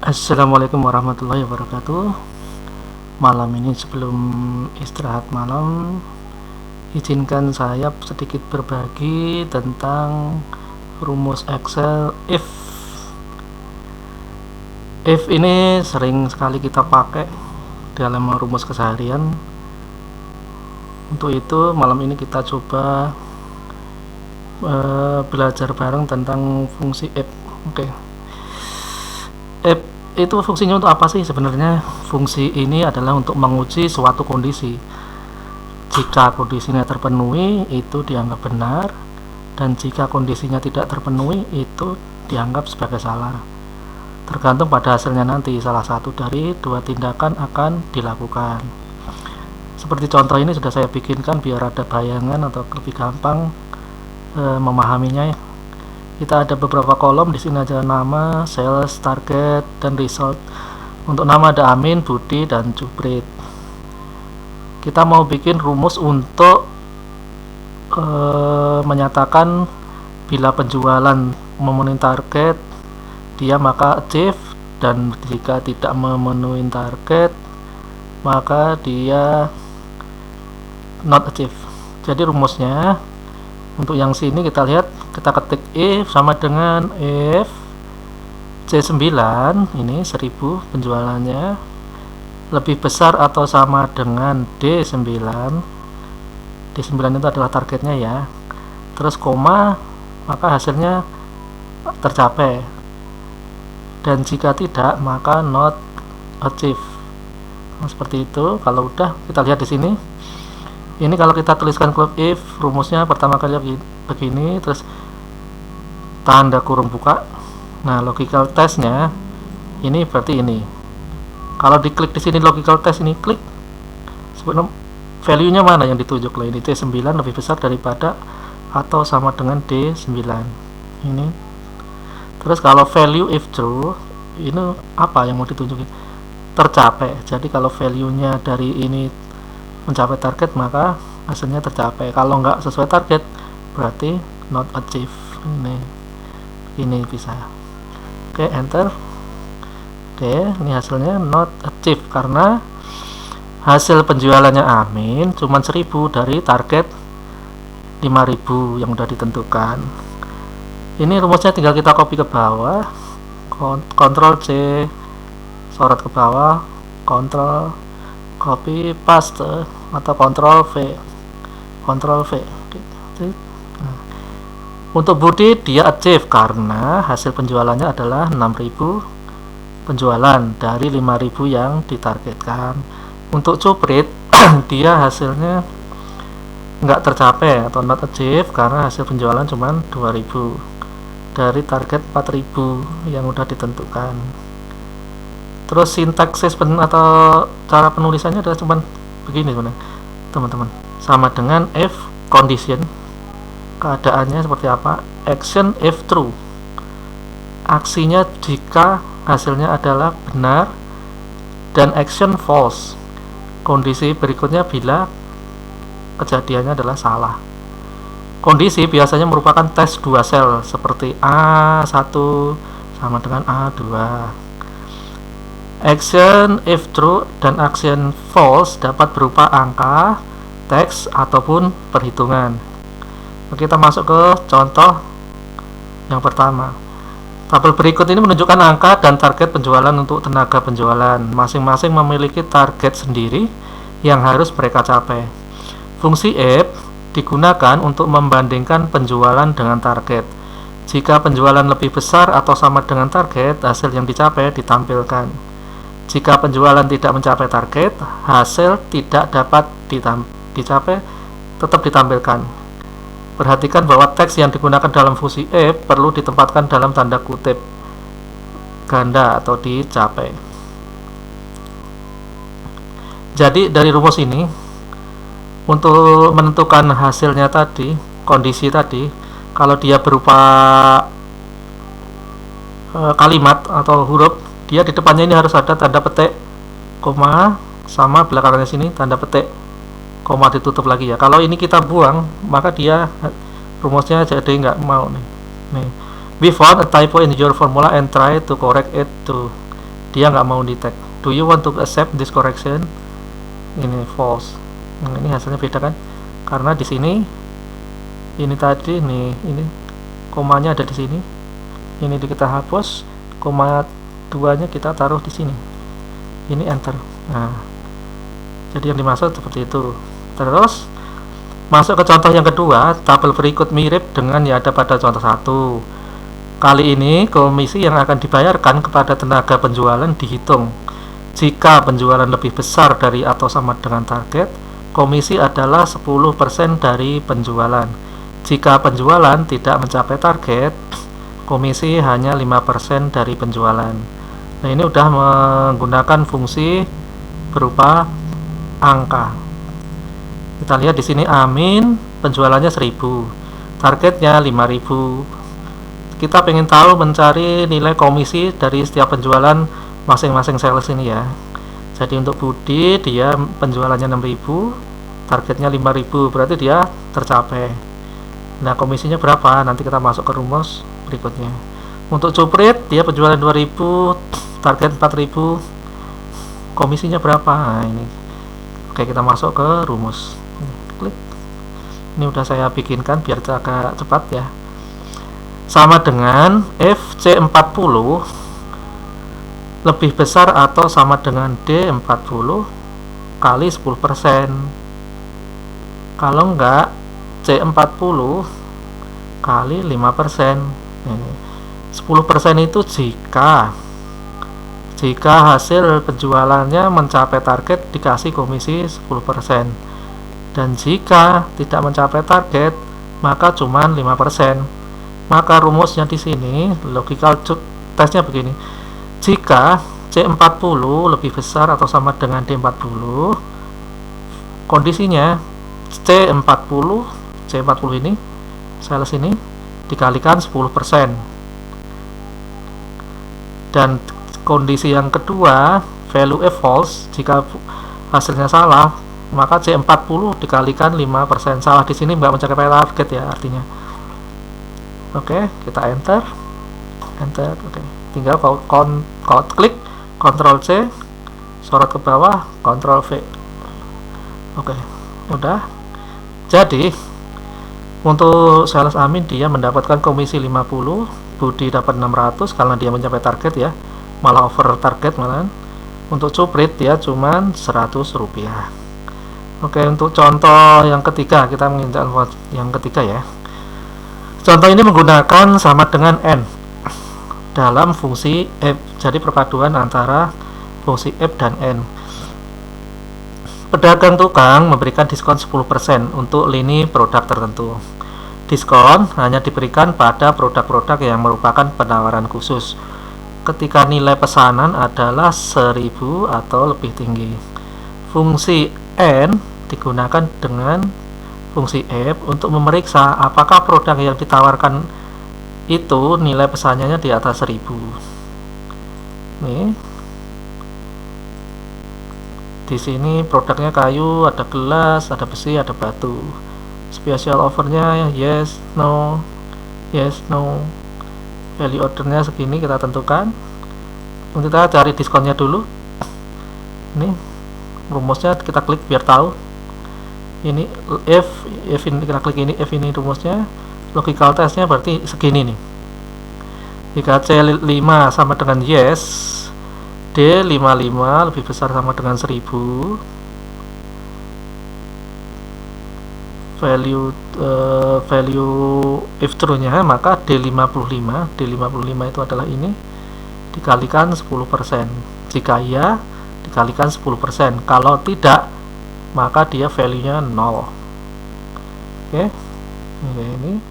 Assalamualaikum warahmatullahi wabarakatuh. Malam ini sebelum istirahat malam, izinkan saya sedikit berbagi tentang rumus Excel if. If ini sering sekali kita pakai dalam rumus keseharian. Untuk itu malam ini kita coba belajar bareng tentang fungsi if. Oke. If itu fungsinya untuk apa sih sebenarnya? Fungsi ini adalah untuk menguji suatu kondisi. Jika kondisinya terpenuhi, itu dianggap benar, dan jika kondisinya tidak terpenuhi, itu dianggap sebagai salah. Tergantung pada hasilnya nanti, salah satu dari dua tindakan akan dilakukan. Seperti contoh ini sudah saya bikinkan biar ada bayangan atau lebih gampang memahaminya ya. Kita ada beberapa kolom, di sini ada nama, sales, target, dan result. Untuk nama ada Amin, Budi, dan Juprit. Kita mau bikin rumus untuk menyatakan bila penjualan memenuhi target, dia maka achieve, dan jika tidak memenuhi target, maka dia not achieve. Jadi rumusnya untuk yang sini kita lihat, kita ketik if sama dengan if C9 ini 1000 penjualannya lebih besar atau sama dengan D9. D9 itu adalah targetnya ya. Terus koma, maka hasilnya tercapai. Dan jika tidak, maka not achieve. Nah, seperti itu. Kalau udah, kita lihat di sini. Ini kalau kita tuliskan close if, rumusnya pertama kali begini, terus tanda kurung buka. Nah, logical testnya ini berarti ini. Kalau diklik di sini logical test ini, klik. Sebenarnya value-nya mana yang ditunjuk loh, ini C9 lebih besar daripada atau sama dengan D9. Ini. Terus kalau value if true, ini apa yang mau ditunjukin? Tercapai. Jadi kalau value-nya dari ini mencapai target, maka hasilnya tercapai. Kalau nggak sesuai target, berarti not achieve. Ini bisa. Oke, enter. Oke, ini hasilnya not achieve karena hasil penjualannya Amin cuma 1000 dari target 5000 yang udah ditentukan. Ini rumusnya tinggal kita copy ke bawah, Ctrl C, sorot ke bawah, Ctrl copy paste atau Ctrl V. Nah, untuk Budi dia achieve karena hasil penjualannya adalah 6000 penjualan dari 5000 yang ditargetkan. Untuk Juprit dia hasilnya nggak tercapai atau not achieve karena hasil penjualan cuma 2000 dari target 4000 yang udah ditentukan. Terus sintaksis atau cara penulisannya adalah cuman begini teman-teman, sama dengan if condition, keadaannya seperti apa, action if true, aksinya jika hasilnya adalah benar, dan action false, kondisi berikutnya bila kejadiannya adalah salah. Kondisi biasanya merupakan tes 2 sel seperti A1 sama dengan A2. Action if true dan action false dapat berupa angka, teks, ataupun perhitungan. Kita masuk ke contoh yang pertama. Tabel berikut ini menunjukkan angka dan target penjualan untuk tenaga penjualan. Masing-masing memiliki target sendiri yang harus mereka capai. Fungsi if digunakan untuk membandingkan penjualan dengan target. Jika penjualan lebih besar atau sama dengan target, hasil yang dicapai ditampilkan. Jika penjualan tidak mencapai target, hasil tidak dapat dicapai tetap ditampilkan. Perhatikan bahwa teks yang digunakan dalam fungsi if perlu ditempatkan dalam tanda kutip ganda atau dicapai. Jadi dari rumus ini, untuk menentukan hasilnya tadi, kondisi tadi, kalau dia berupa kalimat atau huruf, dia di depannya ini harus ada tanda petik, koma, sama belakangnya sini tanda petik, koma ditutup lagi ya. Kalau ini kita buang, maka dia rumusnya jadi nggak mau nih. We found a typo in your formula and try to correct it to dia nggak mau di tag. Do you want to accept this correction? Ini false. Ini hasilnya beda kan, karena di sini ini tadi nih, ini komanya ada di sini, ini kita hapus, koma 2 nya kita taruh di sini, ini enter. Nah, jadi yang dimaksud seperti itu. Terus masuk ke contoh yang kedua, tabel berikut mirip dengan yang ada pada contoh 1. Kali ini komisi yang akan dibayarkan kepada tenaga penjualan dihitung. Jika penjualan lebih besar dari atau sama dengan target, komisi adalah 10% dari penjualan. Jika penjualan tidak mencapai target, komisi hanya 5% dari penjualan. Nah, ini udah menggunakan fungsi berupa angka. Kita lihat di sini Amin penjualannya 1000, targetnya 5000. Kita pengen tahu mencari nilai komisi dari setiap penjualan masing-masing sales ini ya. Jadi untuk Budi dia penjualannya 6000, targetnya 5000, berarti dia tercapai. Nah, komisinya berapa? Nanti kita masuk ke rumus berikutnya. Untuk Cuprit dia penjualan 2000, target 4000, komisinya berapa? Nah, ini. Oke, kita masuk ke rumus. Klik. Ini udah saya bikinkan biar agak cepat ya. Sama dengan FC40 lebih besar atau sama dengan D40 kali 10%. Kalau enggak, C40 kali 5%. 10% itu jika hasil penjualannya mencapai target dikasih komisi 10%. Dan jika tidak mencapai target, maka cuma 5%. Maka rumusnya di sini, logical testnya begini. Jika C40 lebih besar atau sama dengan D40, kondisinya C40 ini, sales ini dikalikan 10%. Dan kondisi yang kedua, value false, jika hasilnya salah, maka C40 dikalikan 5%. Salah di sini nggak mencapai target ya artinya. Oke, kita enter. Oke, tinggal klik Ctrl C, sorot ke bawah, Ctrl V. Oke, udah. Jadi untuk sales Amin dia mendapatkan komisi 50, Budi dapat 600 karena dia mencapai target ya, malah over target malahan. Untuk Cuprit dia cuma 100 rupiah. Oke, untuk contoh yang ketiga, kita menginjak yang ketiga ya. Contoh ini menggunakan sama dengan N dalam fungsi F, jadi perpaduan antara fungsi F dan N. Pedagang tukang memberikan diskon 10% untuk lini produk tertentu. Diskon hanya diberikan pada produk-produk yang merupakan penawaran khusus ketika nilai pesanan adalah 1000 atau lebih tinggi. Fungsi N digunakan dengan fungsi F untuk memeriksa apakah produk yang ditawarkan itu nilai pesanannya di atas 1000. Nih, di sini produknya kayu, ada gelas, ada besi, ada batu. Special offernya yes, no, yes, no. Value ordernya segini kita tentukan. Kita cari diskonnya dulu. Ini rumusnya kita klik biar tahu. Ini F ini kita klik ini, F ini rumusnya. Logical testnya berarti segini nih. Jika C5 sama dengan yes, D55 lebih besar sama dengan 1000, value if true nya maka D55 itu adalah ini dikalikan 10%. Jika iya dikalikan 10%, kalau tidak maka dia value nya 0. Oke. Ini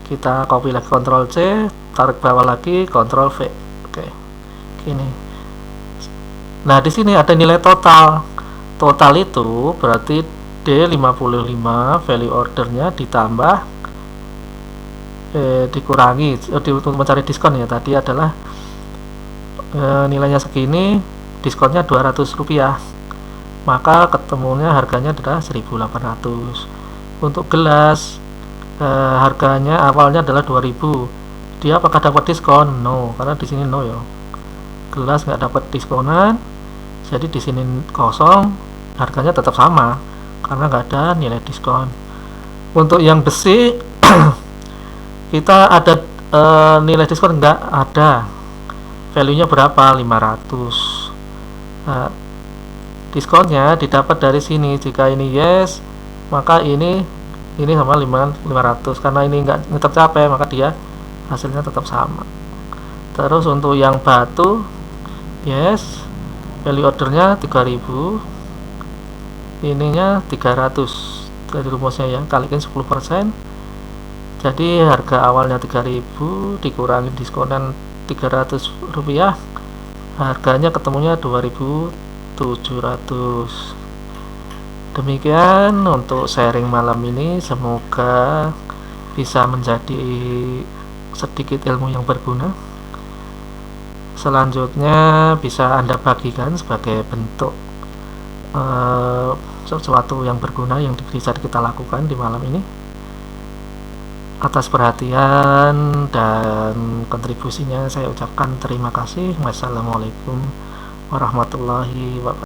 kita copy lagi, Ctrl C, tarik bawah lagi, Ctrl V. Oke. Gini. Nah, di sini ada nilai total. Total itu berarti D55 value ordernya ditambah dikurangi untuk mencari diskon ya, tadi adalah nilainya segini, diskonnya 200 rupiah, maka ketemunya harganya adalah 1800. Untuk gelas harganya awalnya adalah 2000, dia apakah dapat diskon? No, karena di sini no ya. gelas nggak dapat diskonan, jadi di sini kosong, harganya tetap sama karena nggak ada nilai diskon. Untuk yang besi kita ada nilai diskon nggak ada, value nya berapa, 500. Nah, diskonnya didapat dari sini. Jika ini yes, maka ini sama 500. Karena ini nggak tercapai, maka dia hasilnya tetap sama. Terus untuk yang batu yes, value ordernya 3000, ininya 300 dari rumusnya ya, kalikan 10%. Jadi harga awalnya 3000 dikurangi diskonan 300 rupiah, harganya ketemunya 2700. Demikian untuk sharing malam ini, semoga bisa menjadi sedikit ilmu yang berguna. Selanjutnya bisa Anda bagikan sebagai bentuk sesuatu yang berguna yang bisa kita lakukan di malam ini. Atas perhatian dan kontribusinya saya ucapkan terima kasih. Wassalamualaikum warahmatullahi wabarakatuh.